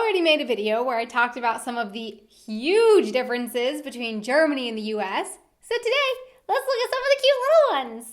already made a video where I talked about some of the huge differences between Germany and the US. So today, let's look at some of the cute little ones.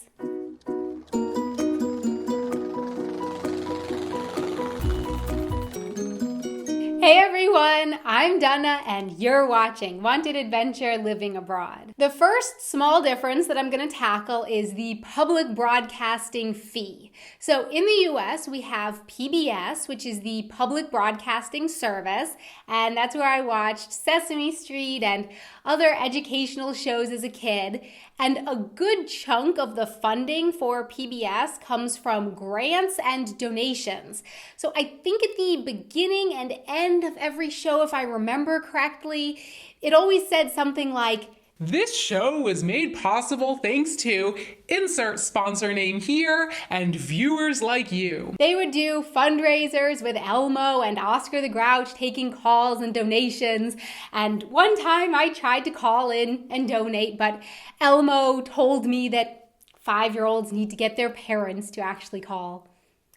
Hey everyone, I'm Donna and you're watching Wanted Adventure Living Abroad. The first small difference that I'm going to tackle is the public broadcasting fee. So in the US, we have PBS, which is the public broadcasting service, and that's where I watched Sesame Street and other educational shows as a kid. And a good chunk of the funding for PBS comes from grants and donations. So I think at the beginning and end of every show, if I remember correctly, it always said something like, "This show was made possible thanks to insert sponsor name here and viewers like you." They would do fundraisers with Elmo and Oscar the Grouch taking calls and donations. And one time I tried to call in and donate, but Elmo told me that 5-year-olds need to get their parents to actually call.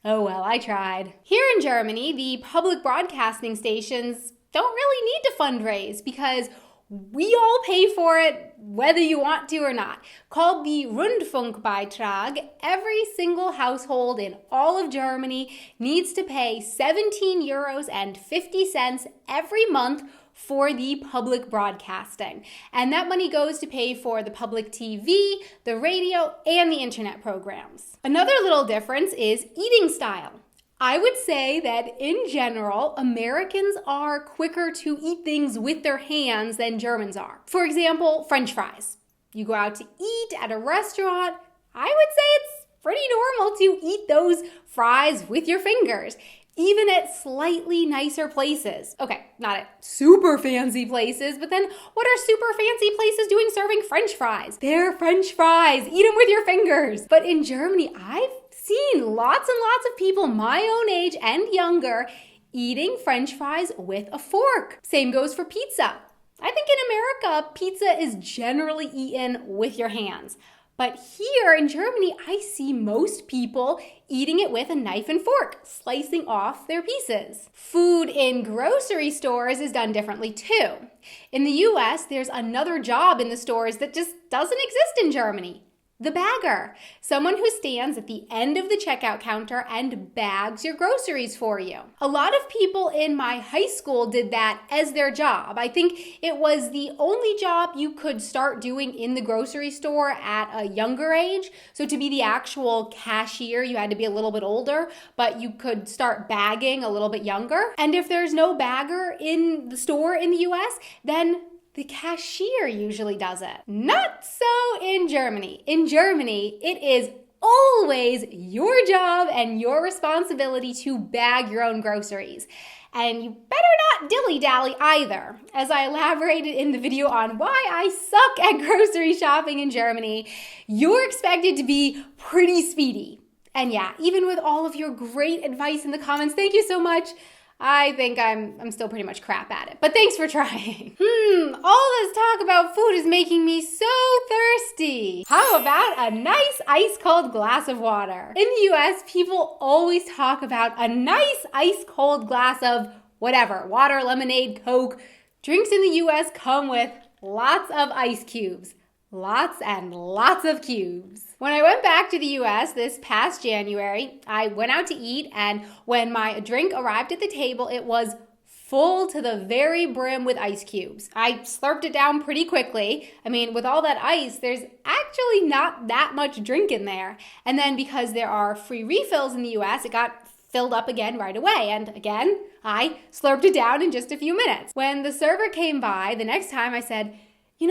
Oh well, I tried. Here in Germany, the public broadcasting stations don't really need to fundraise because we all pay for it, whether you want to or not. Called the Rundfunkbeitrag, every single household in all of Germany needs to pay 17 euros and 50 cents every month for the public broadcasting. And that money goes to pay for the public TV, the radio, and the internet programs. Another little difference is eating style. I would say that in general, Americans are quicker to eat things with their hands than Germans are. For example, French fries. You go out to eat at a restaurant, I would say it's pretty normal to eat those fries with your fingers, even at slightly nicer places. Okay, not at super fancy places, but then what are super fancy places doing serving French fries? They're French fries, eat them with your fingers. But in Germany, I've seen lots and lots of people my own age and younger eating French fries with a fork. Same goes for pizza. I think in America, pizza is generally eaten with your hands. But here in Germany, I see most people eating it with a knife and fork, slicing off their pieces. Food in grocery stores is done differently too. In the US, there's another job in the stores that just doesn't exist in Germany. The bagger, someone who stands at the end of the checkout counter and bags your groceries for you. A lot of people in my high school did that as their job. I think it was the only job you could start doing in the grocery store at a younger age. So to be the actual cashier, you had to be a little bit older, but you could start bagging a little bit younger. And if there's no bagger in the store in the US, then the cashier usually does it. Not so in Germany. In Germany, it is always your job and your responsibility to bag your own groceries. And you better not dilly-dally either. As I elaborated in the video on why I suck at grocery shopping in Germany, you're expected to be pretty speedy. And yeah, even with all of your great advice in the comments, thank you so much. I think I'm still pretty much crap at it, but thanks for trying. All this talk about food is making me so thirsty. How about a nice ice cold glass of water? In the US, people always talk about a nice ice cold glass of whatever, water, lemonade, Coke. Drinks in the US come with lots of ice cubes. Lots and lots of cubes. When I went back to the US this past January, I went out to eat, and when my drink arrived at the table, it was full to the very brim with ice cubes. I slurped it down pretty quickly. I mean, with all that ice, there's actually not that much drink in there. And then because there are free refills in the US, it got filled up again right away. And again, I slurped it down in just a few minutes. When the server came by, the next time I said, you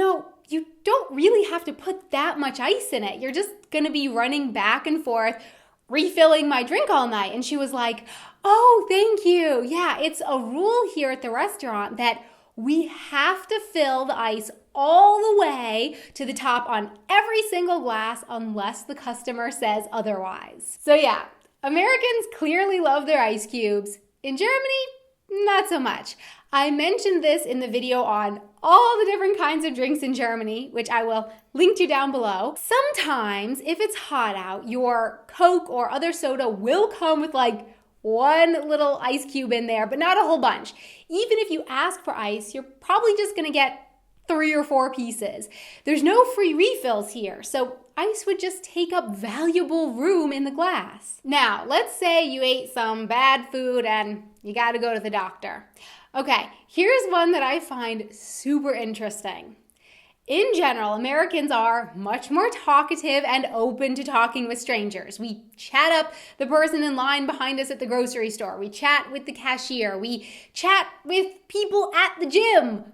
don't really have to put that much ice in it. You're just gonna be running back and forth, refilling my drink all night. And she was like, "Oh, thank you. Yeah, it's a rule here at the restaurant that we have to fill the ice all the way to the top on every single glass unless the customer says otherwise." So yeah, Americans clearly love their ice cubes. In Germany, not so much. I mentioned this in the video on all the different kinds of drinks in Germany, which I will link to down below. Sometimes, if it's hot out, your Coke or other soda will come with like one little ice cube in there, but not a whole bunch. Even if you ask for ice, you're probably just gonna get 3 or 4 pieces. There's no free refills here, so ice would just take up valuable room in the glass. Now, let's say you ate some bad food and you gotta go to the doctor. Okay, here's one that I find super interesting. In general, Americans are much more talkative and open to talking with strangers. We chat up the person in line behind us at the grocery store. We chat with the cashier. We chat with people at the gym.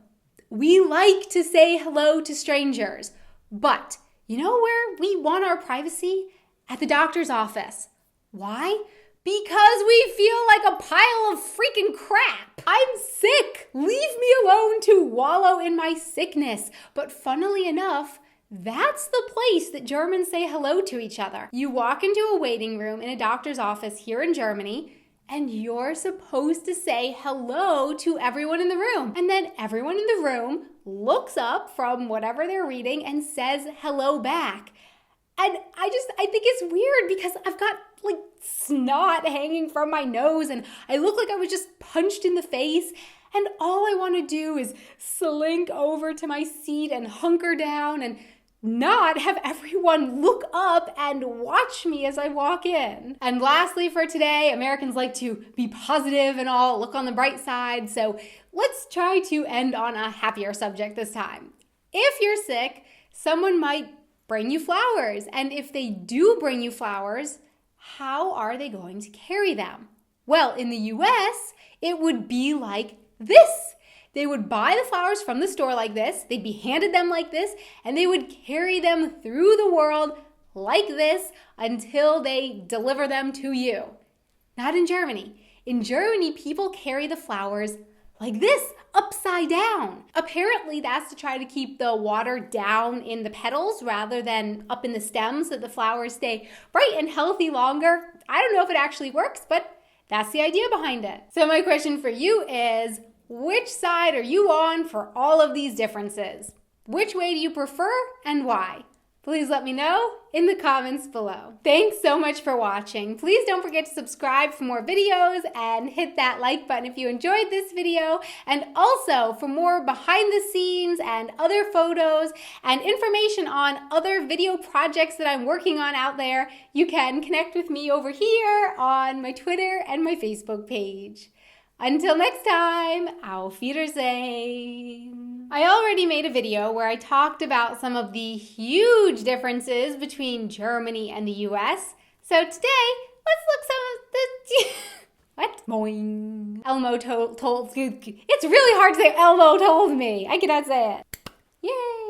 We like to say hello to strangers. But you know where we want our privacy? At the doctor's office. Why? Because we feel like a pile of freaking crap. I'm sick. Leave me alone to wallow in my sickness. But funnily enough, that's the place that Germans say hello to each other. You walk into a waiting room in a doctor's office here in Germany, and you're supposed to say hello to everyone in the room. And then everyone in the room looks up from whatever they're reading and says hello back. And I think it's weird because I've got like snot hanging from my nose and I look like I was just punched in the face. And all I want to do is slink over to my seat and hunker down and not have everyone look up and watch me as I walk in. And lastly for today, Americans like to be positive and all, look on the bright side. So let's try to end on a happier subject this time. If you're sick, someone might bring you flowers. And if they do bring you flowers, how are they going to carry them? Well, in the U.S., it would be like this. They would buy the flowers from the store like this, they'd be handed them like this, and they would carry them through the world like this until they deliver them to you. Not in Germany. In Germany, people carry the flowers like this, upside down. Apparently, that's to try to keep the water down in the petals rather than up in the stems so the flowers stay bright and healthy longer. I don't know if it actually works, but that's the idea behind it. So my question for you is, which side are you on for all of these differences? Which way do you prefer and why? Please let me know in the comments below. Thanks so much for watching. Please don't forget to subscribe for more videos and hit that like button if you enjoyed this video. And also for more behind the scenes and other photos and information on other video projects that I'm working on out there, you can connect with me over here on my Twitter and my Facebook page. Until next time, auf Wiedersehen. I already made a video where I talked about some of the huge differences between Germany and the U.S. So today, let's look some of the... What? Boing. Elmo told... It's really hard to say Elmo told me. I cannot say it. Yay.